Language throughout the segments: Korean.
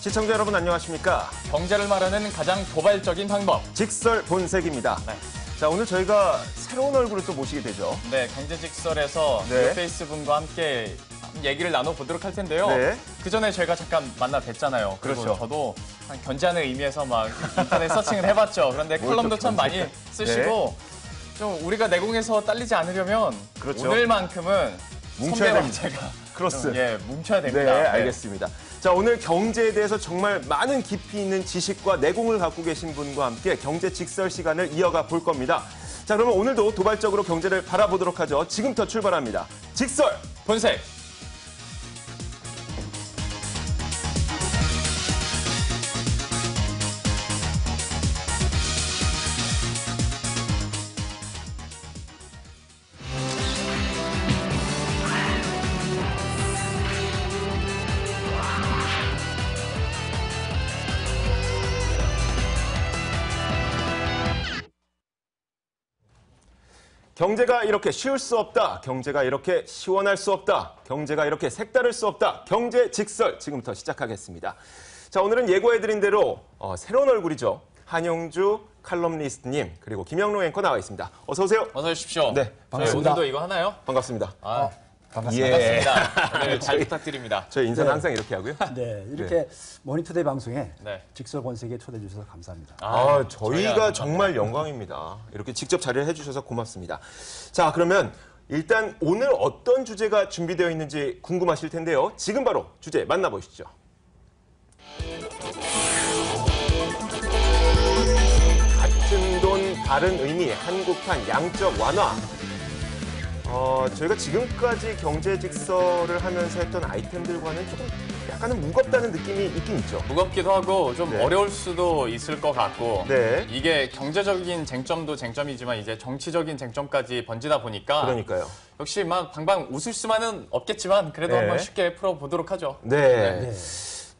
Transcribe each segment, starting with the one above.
시청자 여러분 안녕하십니까? 경제를 말하는 가장 도발적인 방법. 직설 본색입니다. 네. 자, 오늘 저희가 새로운 얼굴을 또 모시게 되죠. 네, 경제직설에서 네. 뉴페이스 분과 함께 얘기를 나눠보도록 할 텐데요. 네. 그 전에 저희가 잠깐 만나 뵀잖아요. 그리고 그렇죠. 저도 한 견제하는 의미에서 막 인터넷 서칭을 해봤죠. 그런데 컬럼도 참 많이 쓰시고 좀 우리가 내공에서 딸리지 않으려면 그렇죠. 오늘만큼은 뭉쳐야 선배와 됩니다. 제가 크로스. 좀, 뭉쳐야 네, 됩니다. 알겠습니다. 자, 오늘 경제에 대해서 정말 많은 깊이 있는 지식과 내공을 갖고 계신 분과 함께 경제 직설 시간을 이어가 볼 겁니다. 자, 그러면 오늘도 도발적으로 경제를 바라보도록 하죠. 지금부터 출발합니다. 직설 본색. 경제가 이렇게 쉬울 수 없다. 경제가 이렇게 시원할 수 없다. 경제가 이렇게 색다를 수 없다. 경제 직설 지금부터 시작하겠습니다. 자, 오늘은 예고해드린 대로 새로운 얼굴이죠. 한용주 칼럼니스트님 그리고 김영롱 앵커 나와 있습니다. 어서 오세요. 어서 오십시오. 네, 반갑습니다. 오늘도 이거 하나요? 반갑습니다. 반갑습니다. 예. 반갑습니다. 오늘 잘 부탁드립니다. 저희 인사는 네. 항상 이렇게 하고요. 네, 이렇게 모니터데이 방송에 네. 직설 본색에 초대해 주셔서 감사합니다. 저희가 정말 영광입니다. 이렇게 직접 자리를 해주셔서 고맙습니다. 자, 그러면 일단 오늘 어떤 주제가 준비되어 있는지 궁금하실 텐데요. 지금 바로 주제 만나보시죠. 같은 돈 다른 의미 한국판 양적 완화. 저희가 지금까지 경제 직설을 하면서 했던 아이템들과는 조금 약간은 무겁다는 느낌이 있긴 있죠. 무겁기도 하고 좀 네. 어려울 수도 있을 것 같고 네. 이게 경제적인 쟁점도 쟁점이지만 이제 정치적인 쟁점까지 번지다 보니까 그러니까요. 역시 막 방방 웃을 수만은 없겠지만 그래도 네. 한번 쉽게 풀어보도록 하죠. 네. 네.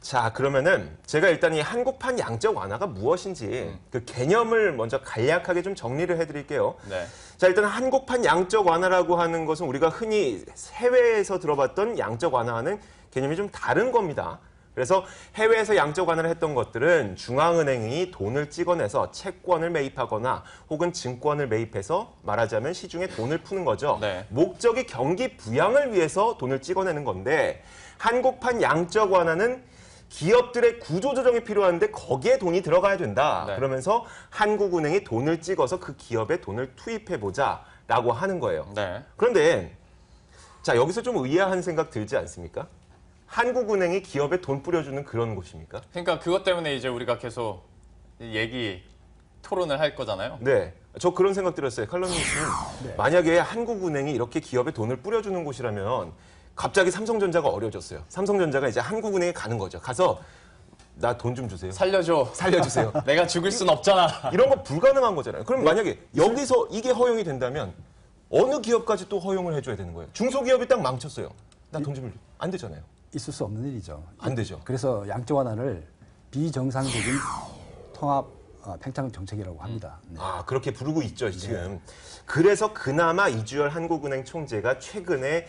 자, 그러면은 제가 일단 이 한국판 양적 완화가 무엇인지 그 개념을 먼저 간략하게 좀 정리를 해드릴게요. 네. 자, 일단 한국판 양적 완화라고 하는 것은 우리가 흔히 해외에서 들어봤던 양적 완화와는 개념이 좀 다른 겁니다. 그래서 해외에서 양적 완화를 했던 것들은 중앙은행이 돈을 찍어내서 채권을 매입하거나 혹은 증권을 매입해서 말하자면 시중에 돈을 푸는 거죠. 네. 목적이 경기 부양을 위해서 돈을 찍어내는 건데 한국판 양적 완화는 기업들의 구조조정이 필요한데 거기에 돈이 들어가야 된다. 네. 그러면서 한국은행이 돈을 찍어서 그 기업에 돈을 투입해보자라고 하는 거예요. 네. 그런데 자, 여기서 좀 의아한 생각 들지 않습니까? 한국은행이 기업에 돈 뿌려주는 그런 곳입니까? 그러니까 그것 때문에 이제 우리가 계속 토론을 할 거잖아요. 네. 저 그런 생각 들었어요. 칼럼니스트님. 만약에 한국은행이 이렇게 기업에 돈을 뿌려주는 곳이라면 갑자기 삼성전자가 어려워졌어요. 삼성전자가 이제 한국은행에 가는 거죠. 가서 나 돈 좀 주세요. 살려줘. 살려주세요. 내가 죽을 순 없잖아. 이런 거 불가능한 거잖아요. 그럼 만약에 여기서 이게 허용이 된다면 어느 기업까지 또 허용을 해줘야 되는 거예요? 중소기업이 딱 망쳤어요. 나 돈 좀 줘. 안 되잖아요. 있을 수 없는 일이죠. 안 되죠. 그래서 양적 완화를 비정상적인 통합 팽창 정책이라고 합니다. 네. 아, 그렇게 부르고 있죠, 지금. 그래서 그나마 이주열 한국은행 총재가 최근에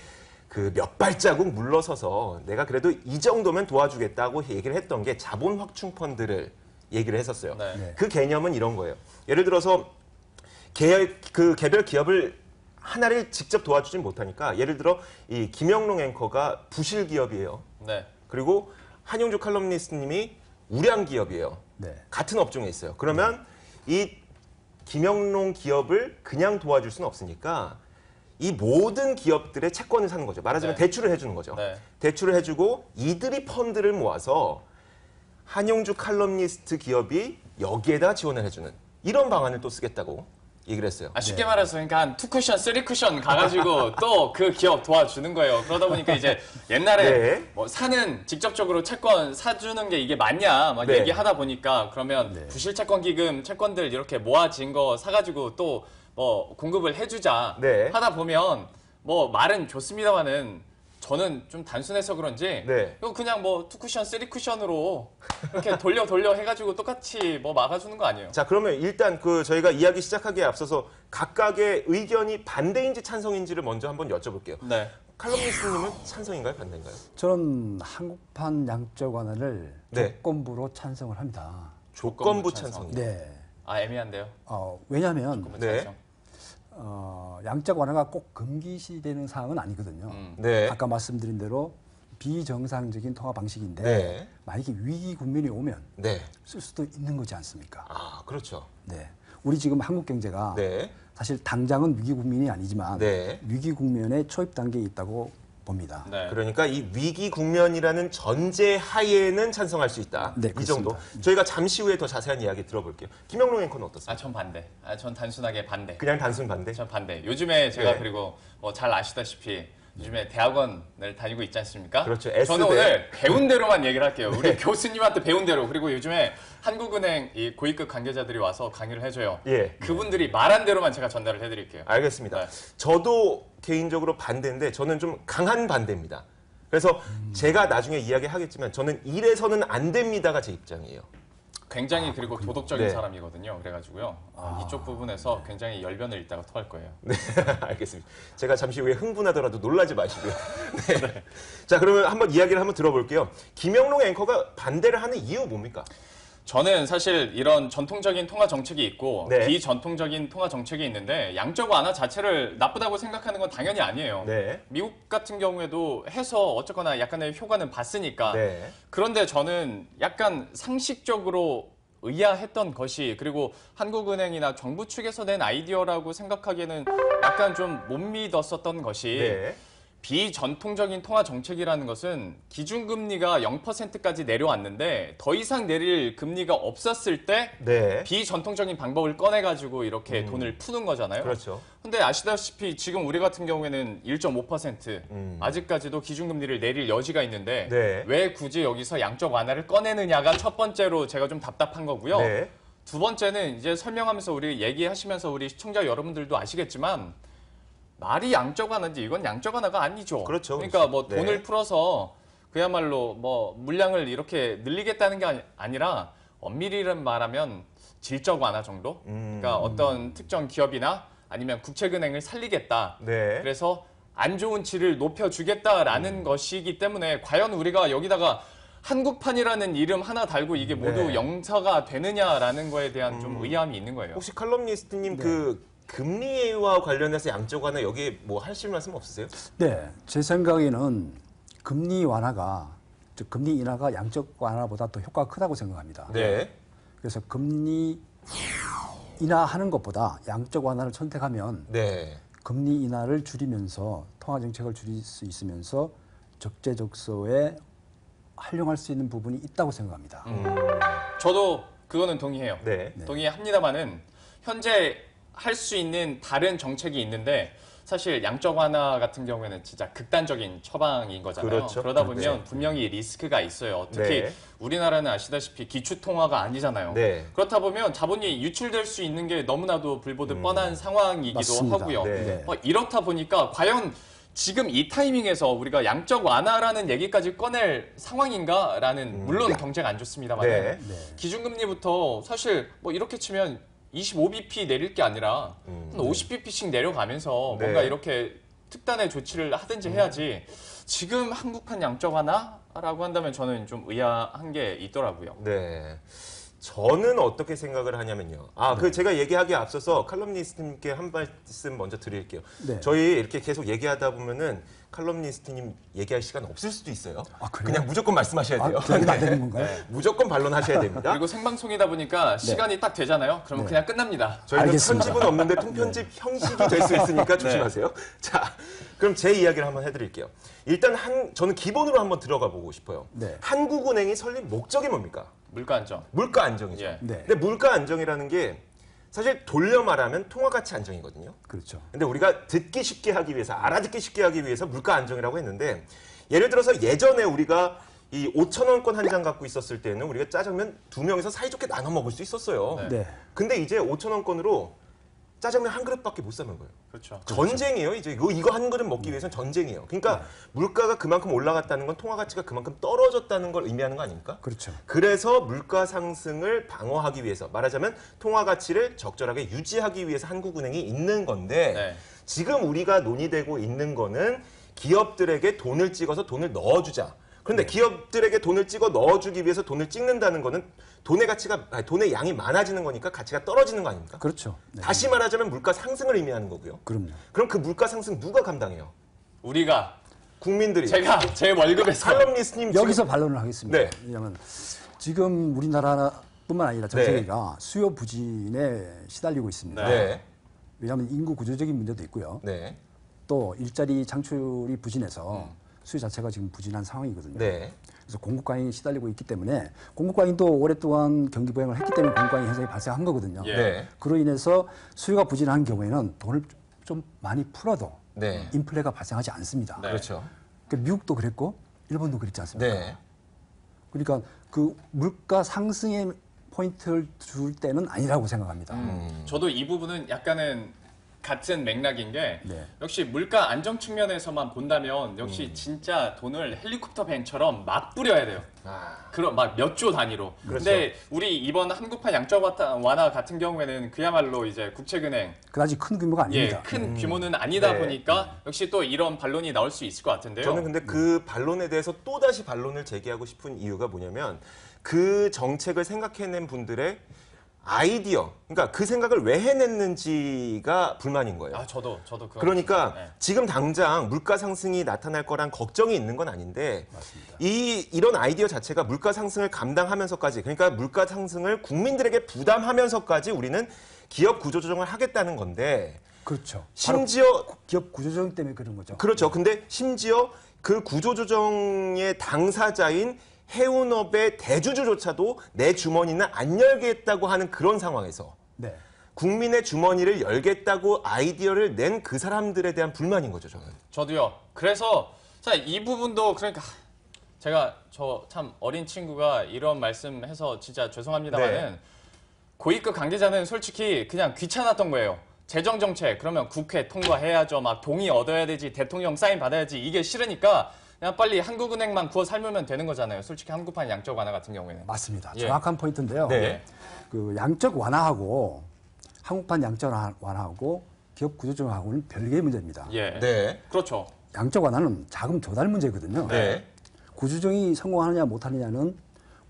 그 몇 발자국 물러서서 내가 그래도 이 정도면 도와주겠다고 얘기를 했던 게 자본 확충 펀드를 얘기를 했었어요. 네. 네. 그 개념은 이런 거예요. 예를 들어서 개별 기업을 하나를 직접 도와주진 못하니까 예를 들어 이 김영롱 앵커가 부실 기업이에요. 네. 그리고 한용주 칼럼니스트님이 우량 기업이에요. 네. 같은 업종에 있어요. 그러면 이 김영롱 기업을 그냥 도와줄 수는 없으니까 이 모든 기업들의 채권을 사는 거죠. 말하자면 네. 대출을 해주는 거죠. 네. 대출을 해주고 이들이 펀드를 모아서 한용주 칼럼니스트 기업이 여기에다 지원을 해주는 이런 방안을 또 쓰겠다고 얘기를 했어요. 쉽게 말해서 그러니까 한 2쿠션, 3쿠션 가가지고 또 그 기업 도와주는 거예요. 그러다 보니까 이제 옛날에 네. 뭐 직접적으로 채권 사주는 게 이게 맞냐 막 네. 얘기하다 보니까 그러면 부실 채권 기금 채권들 이렇게 모아진 거 사가지고 또 뭐 공급을 해주자 네. 하다 보면 뭐 말은 좋습니다만은 저는 좀 단순해서 그런지 네. 이거 그냥 뭐 2쿠션, 3쿠션으로 이렇게 돌려 해가지고 똑같이 뭐 막아주는 거 아니에요? 자, 그러면 일단 그 저희가 이야기 시작하기에 앞서서 각각의 의견이 반대인지 찬성인지를 먼저 한번 여쭤볼게요. 네. 칼럼니스트님은 찬성인가요, 반대인가요? 저는 한국판 양적 완화를 네. 조건부로 찬성을 합니다. 조건부 찬성. 찬성이요. 네. 아, 애매한데요. 왜냐하면 네. 찬성. 양적 완화가 꼭 금기시되는 사항은 아니거든요. 네. 아까 말씀드린 대로 비정상적인 통화 방식인데 네. 만약에 위기 국면이 오면 네. 쓸 수도 있는 거지 않습니까? 아, 그렇죠. 네. 우리 지금 한국 경제가 네. 사실 당장은 위기 국면이 아니지만 네. 위기 국면의 초입 단계에 있다고 봅니다. 네. 그러니까 이 위기 국면이라는 전제 하에는 찬성할 수 있다. 네, 이 정도. 그렇습니다. 저희가 잠시 후에 더 자세한 이야기 들어볼게요. 김영롱 앵커는 어떻습니까? 아, 전 반대. 아, 전 단순하게 반대. 그냥 단순 반대? 전 반대. 요즘에 제가 네. 그리고 뭐 잘 아시다시피 요즘에 대학원을 다니고 있지 않습니까? 그렇죠. 저는 S대. 오늘 배운 대로만 얘기를 할게요. 우리 교수님한테 배운 대로. 그리고 요즘에 한국은행 이 고위급 관계자들이 와서 강의를 해줘요. 예. 그분들이 말한 대로만 제가 전달을 해드릴게요. 알겠습니다. 네. 저도 개인적으로 반대인데 저는 좀 강한 반대입니다. 그래서 제가 나중에 이야기하겠지만 저는 이래서는 안 됩니다가 제 입장이에요. 굉장히 그리고 도덕적인 네. 사람이거든요. 그래가지고요. 이쪽 부분에서 굉장히 열변을 읽다가 토할 거예요. 네, 알겠습니다. 제가 잠시 후에 흥분하더라도 놀라지 마시고요. 네. 자, 그러면 한번 이야기를 한번 들어볼게요. 김영롱 앵커가 반대를 하는 이유 뭡니까? 저는 사실 이런 전통적인 통화 정책이 있고 네. 비전통적인 통화 정책이 있는데 양적 완화 자체를 나쁘다고 생각하는 건 당연히 아니에요. 네. 미국 같은 경우에도 해서 어쨌거나 약간의 효과는 봤으니까. 네. 그런데 저는 약간 상식적으로 의아했던 것이 그리고 한국은행이나 정부 측에서 낸 아이디어라고 생각하기에는 약간 좀 못 믿었었던 것이 네. 비전통적인 통화 정책이라는 것은 기준금리가 0%까지 내려왔는데 더 이상 내릴 금리가 없었을 때 네. 비전통적인 방법을 꺼내가지고 이렇게 돈을 푸는 거잖아요. 그렇죠. 근데 아시다시피 지금 우리 같은 경우에는 1.5% 아직까지도 기준금리를 내릴 여지가 있는데 네. 왜 굳이 여기서 양적 완화를 꺼내느냐가 첫 번째로 제가 좀 답답한 거고요. 네. 두 번째는 이제 설명하면서 우리 얘기하시면서 우리 시청자 여러분들도 아시겠지만 말이 양적 완화인지 이건 양적 완화가 아니죠. 그렇죠. 그러니까 뭐 네. 돈을 풀어서 그야말로 뭐 물량을 이렇게 늘리겠다는 게 아니라 엄밀히 말하면 질적 완화 정도. 그러니까 어떤 특정 기업이나 아니면 국책은행을 살리겠다. 네. 그래서 안 좋은 질을 높여주겠다라는 것이기 때문에 과연 우리가 여기다가 한국판이라는 이름 하나 달고 이게 모두 네. 영사가 되느냐라는 거에 대한 좀 의아함이 있는 거예요. 혹시 칼럼니스트님 네. 그 금리와 관련해서 양적 완화 여기에 뭐 하실 말씀 없으세요? 네, 제 생각에는 금리 완화가 즉 금리 인하가 양적 완화보다 더 효과가 크다고 생각합니다. 네. 그래서 금리 인하하는 것보다 양적 완화를 선택하면 네. 금리 인하를 줄이면서 통화 정책을 줄일 수 있으면서 적재적소에 활용할 수 있는 부분이 있다고 생각합니다. 저도 그거는 동의해요. 네. 동의합니다만은 현재 할 수 있는 다른 정책이 있는데 사실 양적 완화 같은 경우에는 진짜 극단적인 처방인 거잖아요. 그렇죠. 그러다 보면 네. 분명히 리스크가 있어요. 특히 네. 우리나라는 아시다시피 기축 통화가 아니잖아요. 네. 그렇다 보면 자본이 유출될 수 있는 게 너무나도 불보듯 뻔한 상황이기도 맞습니다. 하고요. 네. 이렇다 보니까 과연 지금 이 타이밍에서 우리가 양적 완화라는 얘기까지 꺼낼 상황인가라는 물론 경제가 안 좋습니다만 네. 기준금리부터 사실 뭐 이렇게 치면 25bp 내릴 게 아니라 한 50bp씩 내려가면서 네. 뭔가 이렇게 특단의 조치를 하든지 해야지 지금 한국판 양적 완화라고 한다면 저는 좀 의아한 게 있더라고요. 네. 저는 어떻게 생각을 하냐면요. 그 제가 얘기하기에 앞서서 칼럼니스트님께 한 말씀 먼저 드릴게요. 네. 저희 이렇게 계속 얘기하다 보면은 칼럼니스트님 얘기할 시간 없을 수도 있어요. 그래요? 그냥 무조건 말씀하셔야 돼요. 그러면 안 되는 건가요? 무조건 반론하셔야 됩니다. 그리고 생방송이다 보니까 시간이 딱 되잖아요. 그러면 그냥 끝납니다. 저희는 알겠습니다. 편집은 없는데 통편집 형식이 될 수 있으니까 조심하세요. 자, 그럼 제 이야기를 한번 해드릴게요. 일단 저는 기본으로 한번 들어가 보고 싶어요. 네. 한국은행이 설립 목적이 뭡니까? 물가 안정. 물가 안정이죠. 예. 네. 근데 물가 안정이라는 게 사실 돌려 말하면 통화 가치 안정이거든요. 그렇죠. 근데 우리가 듣기 쉽게 하기 위해서 알아듣기 쉽게 하기 위해서 물가 안정이라고 했는데 예를 들어서 예전에 우리가 이 5,000원권 한 장 갖고 있었을 때는 우리가 짜장면 2명이서 사이좋게 나눠 먹을 수 있었어요. 네. 근데 이제 5,000원권으로 짜장면 한 그릇밖에 못 사는 거예요. 그렇죠. 전쟁이에요. 이제 이거 한 그릇 먹기 위해서는 전쟁이에요. 그러니까 물가가 그만큼 올라갔다는 건 통화 가치가 그만큼 떨어졌다는 걸 의미하는 거 아닙니까? 그렇죠. 그래서 물가 상승을 방어하기 위해서 말하자면 통화 가치를 적절하게 유지하기 위해서 한국은행이 있는 건데 네. 지금 우리가 논의되고 있는 거는 기업들에게 돈을 찍어서 돈을 넣어주자. 그런데 기업들에게 돈을 찍어 넣어주기 위해서 돈을 찍는다는 거는 돈의 양이 많아지는 거니까 가치가 떨어지는 거 아닙니까? 그렇죠. 네. 다시 말하자면 물가 상승을 의미하는 거고요. 그럼요. 그럼 그 물가 상승 누가 감당해요? 우리가 국민들이. 제가 제 월급에서 칼럼니스트님 여기서 반론을 하겠습니다. 네. 왜냐하면 지금 우리나라뿐만 아니라 전 네. 세계가 수요 부진에 시달리고 있습니다. 네. 왜냐하면 인구 구조적인 문제도 있고요. 네. 또 일자리 창출이 부진해서 수요 자체가 지금 부진한 상황이거든요. 네. 그래서 공급 과잉이 시달리고 있기 때문에 공급 과잉도 오랫동안 경기 부양을 했기 때문에 공급 과잉 현상이 발생한 거거든요. 예. 네. 그로 인해서 수요가 부진한 경우에는 돈을 좀 많이 풀어도 네. 인플레가 발생하지 않습니다. 네. 그렇죠. 그러니까 미국도 그랬고 일본도 그랬지 않습니까? 네. 그러니까 그 물가 상승에 포인트를 줄 때는 아니라고 생각합니다. 저도 이 부분은 약간은 같은 맥락인 게 네. 역시 물가 안정 측면에서만 본다면 역시 진짜 돈을 헬리콥터 뱅처럼 막 뿌려야 돼요. 그럼 막 몇 조 단위로. 그렇죠. 근데 우리 이번 한국판 양적 완화 같은 경우에는 그야말로 이제 국책은행 그다지 큰 규모가 아닙니다. 큰 규모는 아니다 네. 보니까 역시 또 이런 반론이 나올 수 있을 것 같은데요. 저는 근데 그 반론에 대해서 또다시 반론을 제기하고 싶은 이유가 뭐냐면 그 정책을 생각해낸 분들의 아이디어, 그러니까 그 생각을 왜 해냈는지가 불만인 거예요. 저도 그거 그러니까 네. 지금 당장 물가 상승이 나타날 거란 걱정이 있는 건 아닌데 이런 아이디어 자체가 물가 상승을 감당하면서까지 그러니까 물가 상승을 국민들에게 부담하면서까지 우리는 기업 구조 조정을 하겠다는 건데 그렇죠. 심지어 기업 구조조정 때문에 그런 거죠. 그렇죠. 근데 심지어 그 구조조정의 당사자인 해운업의 대주주조차도 내 주머니는 안 열겠다고 하는 그런 상황에서 네. 국민의 주머니를 열겠다고 아이디어를 낸 그 사람들에 대한 불만인 거죠, 저는. 저도요. 그래서 자, 이 부분도 그러니까 제가 저 참 어린 친구가 이런 말씀해서 진짜 죄송합니다만은 네. 고위급 관계자는 솔직히 그냥 귀찮았던 거예요. 재정 정책 그러면 국회 통과해야죠. 막 동의 얻어야 되지. 대통령 사인 받아야지. 이게 싫으니까 그냥 빨리 한국은행만 구워 삶으면 되는 거잖아요. 솔직히 한국판 양적 완화 같은 경우에는. 맞습니다. 예. 정확한 포인트인데요. 네. 그 양적 완화하고 한국판 양적 완화하고 기업 구조조정하고는 별개의 문제입니다. 예. 네. 그렇죠. 양적 완화는 자금 조달 문제거든요. 네. 구조조정이 성공하느냐 못하느냐는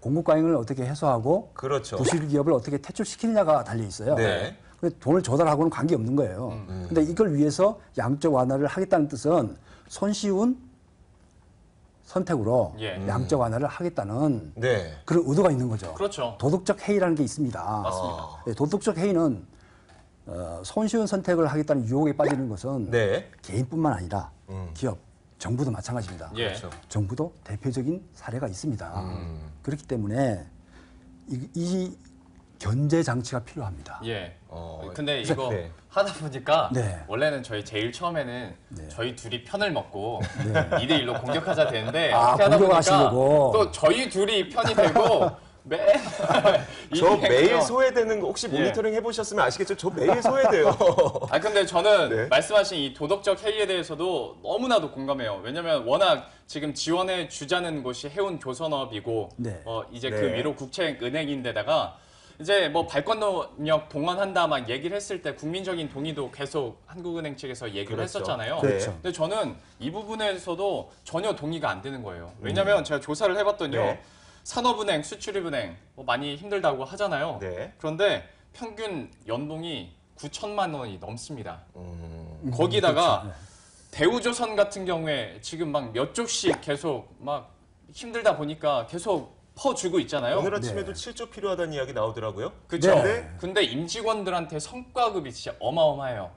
공급 과잉을 어떻게 해소하고 그렇죠. 부실 기업을 어떻게 퇴출시키느냐가 달려 있어요. 네. 근데 돈을 조달하고는 관계 없는 거예요. 근데 이걸 위해서 양적 완화를 하겠다는 뜻은 손쉬운 선택으로 예. 양적 완화를 하겠다는 네. 그런 의도가 있는 거죠. 그렇죠. 도덕적 해이라는 게 있습니다. 맞습니다. 네, 도덕적 해이는 손쉬운 선택을 하겠다는 유혹에 빠지는 것은 네. 개인뿐만 아니라 기업, 정부도 마찬가지입니다. 예. 그렇죠. 정부도 대표적인 사례가 있습니다. 그렇기 때문에 이 견제 장치가 필요합니다. 예. 어, 근데 이거 네. 하다 보니까 네. 원래는 저희 제일 처음에는 네. 저희 둘이 편을 먹고 2대1로 공격하자 되는데 아, 어떻게 하다 보니까 공격하시려고. 또 저희 둘이 편이 되고 매일 저 이게 매일 그냥- 소외되는 거 혹시 예. 모니터링 해보셨으면 아시겠죠? 저 매일 소외돼요. 아 근데 저는 네. 말씀하신 이 도덕적 해이에 대해서도 너무나도 공감해요. 왜냐면 워낙 지금 지원해 주자는 곳이 해운 조선업이고 네. 이제 네. 그 위로 국책은행인데다가 이제 뭐 발권력 동원한다 막 얘기를 했을 때 국민적인 동의도 계속 한국은행 측에서 얘기를 그렇죠. 했었잖아요. 그렇죠. 근데 저는 이 부분에서도 전혀 동의가 안 되는 거예요. 왜냐면 제가 조사를 해봤더니요. 네. 산업은행, 수출입은행 뭐 많이 힘들다고 하잖아요. 네. 그런데 평균 연봉이 9천만 원이 넘습니다. 음. 거기다가 그렇죠. 대우조선 같은 경우에 지금 막 몇 조씩 계속 막 힘들다 보니까 계속 퍼주고 있잖아요. 오늘 아침에도 7조 필요하다는 이야기 나오더라고요. 그렇죠. 네. 근데 임직원들한테 성과급이 진짜 어마어마해요.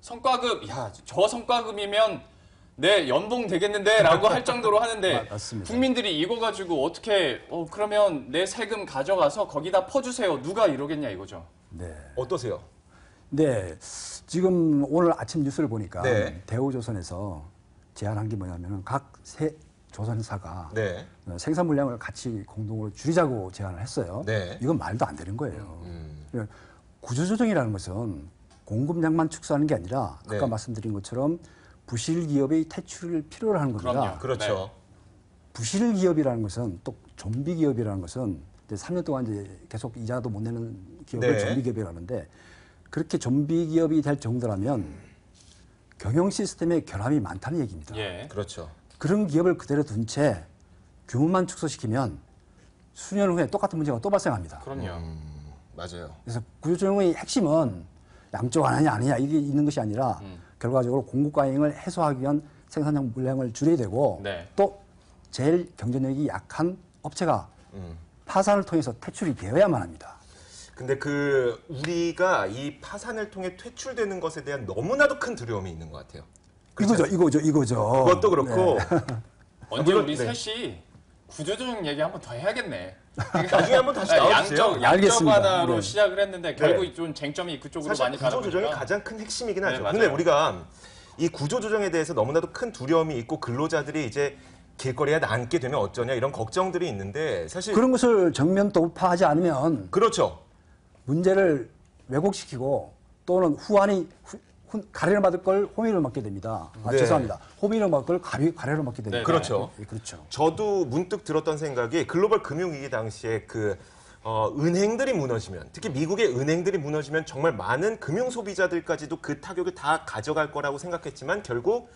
성과급, 야, 저 성과급이면 내 연봉 되겠는데라고 할 정도로 하는데 맞습니다. 국민들이 이거 가지고 어떻게 그러면 내 세금 가져가서 거기다 퍼주세요. 누가 이러겠냐 이거죠. 네. 어떠세요? 네. 지금 오늘 아침 뉴스를 보니까 네. 대우조선에서 제안한 게 뭐냐면 각 세 조선사가 네. 생산 물량을 같이 공동으로 줄이자고 제안을 했어요. 네. 이건 말도 안 되는 거예요. 구조조정이라는 것은 공급량만 축소하는 게 아니라 아까 네. 말씀드린 것처럼 부실 기업의 퇴출을 필요로 하는 겁니다. 그럼요. 그렇죠. 부실 기업이라는 것은 또 좀비 기업이라는 것은 이제 3년 동안 이제 계속 이자도 못 내는 기업을 네. 좀비 기업이라고 하는데 그렇게 좀비 기업이 될 정도라면 경영 시스템에 결함이 많다는 얘기입니다. 예. 그렇죠. 그런 기업을 그대로 둔 채 규모만 축소시키면 수년 후에 똑같은 문제가 또 발생합니다. 그럼요. 맞아요. 그래서 구조조정의 핵심은 양적 완화냐 아니냐 이게 있는 것이 아니라 결과적으로 공급과잉을 해소하기 위한 생산량 물량을 줄여야 되고 네. 또 제일 경쟁력이 약한 업체가 파산을 통해서 퇴출이 되어야만 합니다. 근데 우리가 이 파산을 통해 퇴출되는 것에 대한 너무나도 큰 두려움이 있는 것 같아요. 이거죠. 그것도 그렇고 언제 물론, 우리 네. 셋이 구조조정 얘기 한번 더 해야겠네. 나중에 한번 다시 나와주세요. 양적 알겠습니다. 완화로 네. 시작을 했는데 결국 좀 쟁점이 그쪽으로 사실 많이 가다 구조조정이 보니까 가장 큰 핵심이긴 네, 하죠. 맞아요. 근데 우리가 이 구조조정에 대해서 너무나도 큰 두려움이 있고 근로자들이 이제 길거리에 남게 되면 어쩌냐 이런 걱정들이 있는데 사실 그런 것을 정면 돌파하지 않으면 그렇죠. 문제를 왜곡시키고 또는 가래를 받을 걸 호미를 맞게 됩니다. 네. 죄송합니다. 호미를 맞을 걸 가래로 맞게 됩니다. 네, 그렇죠. 예, 그렇죠. 저도 문득 들었던 생각이 글로벌 금융위기 당시에 은행들이 무너지면 특히 미국의 은행들이 무너지면 정말 많은 금융 소비자들까지도 그 타격을 다 가져갈 거라고 생각했지만 결국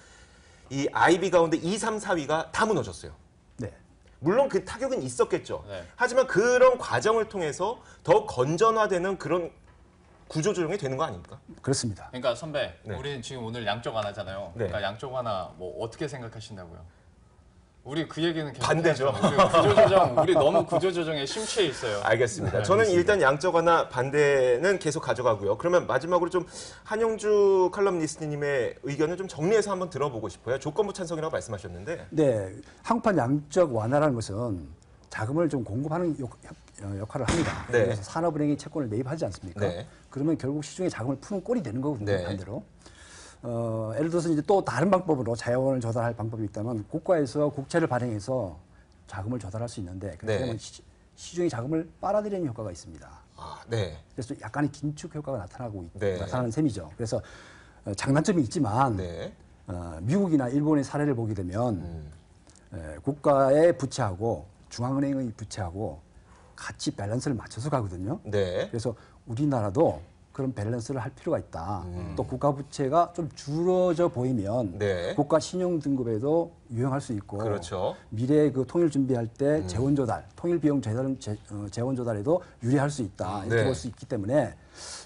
이 IB 가운데 2, 3, 4위가 다 무너졌어요. 네. 물론 그 타격은 있었겠죠. 네. 하지만 그런 과정을 통해서 더 건전화되는 그런 구조조정이 되는 거 아닙니까? 그렇습니다. 그러니까 선배, 네. 우리는 지금 오늘 양적 완화잖아요. 네. 그러니까 양적 완화 뭐 어떻게 생각하신다고요? 우리 그 얘기는 계속 반대죠. 해야죠. 우리 구조조정, 우리 너무 구조조정에 심취해 있어요. 알겠습니다. 저는 일단 양적 완화 반대는 계속 가져가고요. 그러면 마지막으로 좀 한영주 칼럼니스트님의 의견을 좀 정리해서 한번 들어보고 싶어요. 조건부 찬성이라고 말씀하셨는데. 네, 한국판 양적 완화라는 것은 자금을 좀 공급하는 역할을 합니다. 네. 그래서 산업은행이 채권을 매입하지 않습니까? 네. 그러면 결국 시중에 자금을 푸는 꼴이 되는 거거든요. 네. 반대로. 예를 들어서 이제 또 다른 방법으로 자원을 조달할 방법이 있다면 국가에서 국채를 발행해서 자금을 조달할 수 있는데 그렇게 네. 되면 시중의 자금을 빨아들이는 효과가 있습니다. 아, 네. 그래서 약간의 긴축 효과가 네. 나타나는 셈이죠. 그래서 장단점이 있지만 네. 미국이나 일본의 사례를 보게 되면 국가의 부채하고 중앙은행의 부채하고 같이 밸런스를 맞춰서 가거든요. 네. 그래서 우리나라도 그런 밸런스를 할 필요가 있다. 또 국가 부채가 좀 줄어져 보이면 네. 국가 신용 등급에도 유용할 수 있고 그렇죠. 미래 그 통일 준비할 때 재원 조달, 통일 비용 재원 조달에도 유리할 수 있다. 이렇게 네. 볼 수 있기 때문에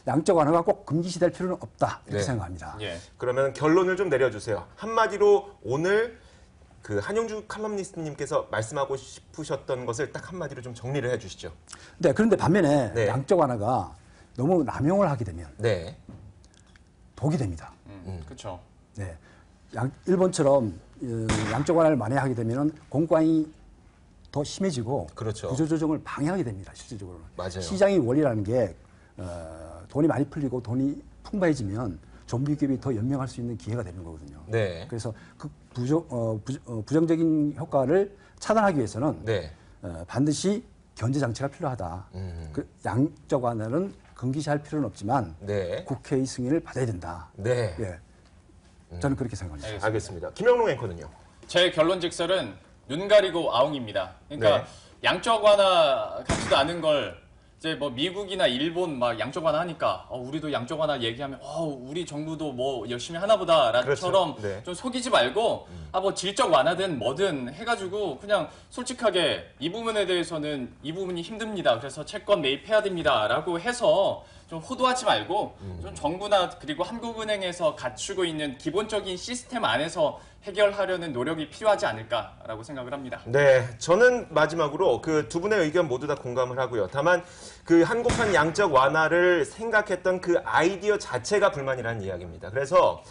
양적 완화가 꼭 금기시될 필요는 없다. 이렇게 네. 생각합니다. 예. 그러면 결론을 좀 내려주세요. 한마디로 오늘 그 한영주 칼럼니스트님께서 말씀하고 싶으셨던 것을 딱 한마디로 좀 정리를 해주시죠. 네, 그런데 반면에 네. 양적 완화가 너무 남용을 하게 되면 네. 독이 됩니다. 그렇죠. 네, 일본처럼 양적 완화를 만회하게 되면 공과잉이 더 심해지고 그렇죠. 구조조정을 방해하게 됩니다. 실질적으로는. 맞아요. 시장의 원리라는 게 돈이 많이 풀리고 돈이 풍부해지면 좀비 기업이 더 연명할 수 있는 기회가 되는 거거든요. 네. 그래서 그 부정적인 효과를 차단하기 위해서는 네. 반드시 견제 장치가 필요하다. 그 양적 완화는 금기시할 필요는 없지만 네. 국회의 승인을 받아야 된다. 네. 예, 저는 그렇게 생각합니다. 알겠습니다. 알겠습니다. 김영롱 앵커는요? 제 결론즉설은 눈 가리고 아웅입니다. 그러니까 네. 양적 완화 같지도 않은 걸 이제 뭐 미국이나 일본 막 양적 완화 하니까 우리도 양적 완화 얘기하면 우리 정부도 뭐 열심히 하나 보다처럼 그렇죠. 네. 좀 속이지 말고 뭐 질적 완화든 뭐든 해가지고 그냥 솔직하게 이 부분에 대해서는 이 부분이 힘듭니다. 그래서 채권 매입해야 됩니다라고 해서 좀 호도하지 말고 좀 정부나 그리고 한국은행에서 갖추고 있는 기본적인 시스템 안에서 해결하려는 노력이 필요하지 않을까라고 생각을 합니다. 네, 저는 마지막으로 그 두 분의 의견 모두 다 공감을 하고요. 다만 그 한국판 양적 완화를 생각했던 그 아이디어 자체가 불만이라는 이야기입니다. 그래서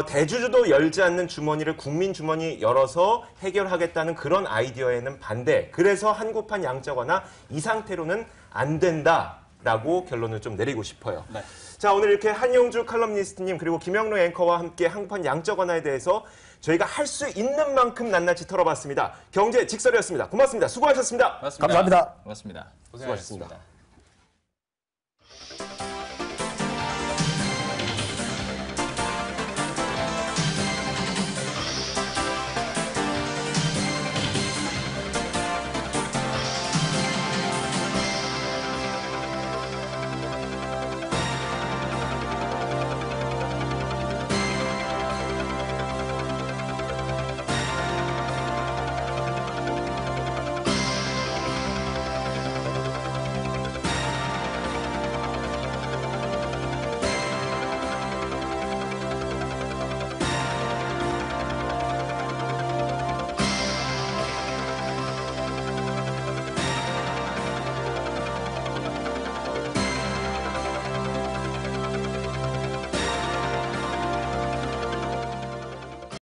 대주주도 열지 않는 주머니를 국민 주머니 열어서 해결하겠다는 그런 아이디어에는 반대. 그래서 한국판 양적 완화 이 상태로는 안 된다라고 결론을 좀 내리고 싶어요. 네. 자, 오늘 이렇게 한영주 칼럼니스트님 그리고 김영로 앵커와 함께 한국판 양적 완화에 대해서 저희가 할 수 있는 만큼 낱낱이 털어봤습니다. 경제 직설이었습니다. 고맙습니다. 수고하셨습니다. 고맙습니다. 감사합니다. 고맙습니다. 수고하셨습니다. 고생하셨습니다.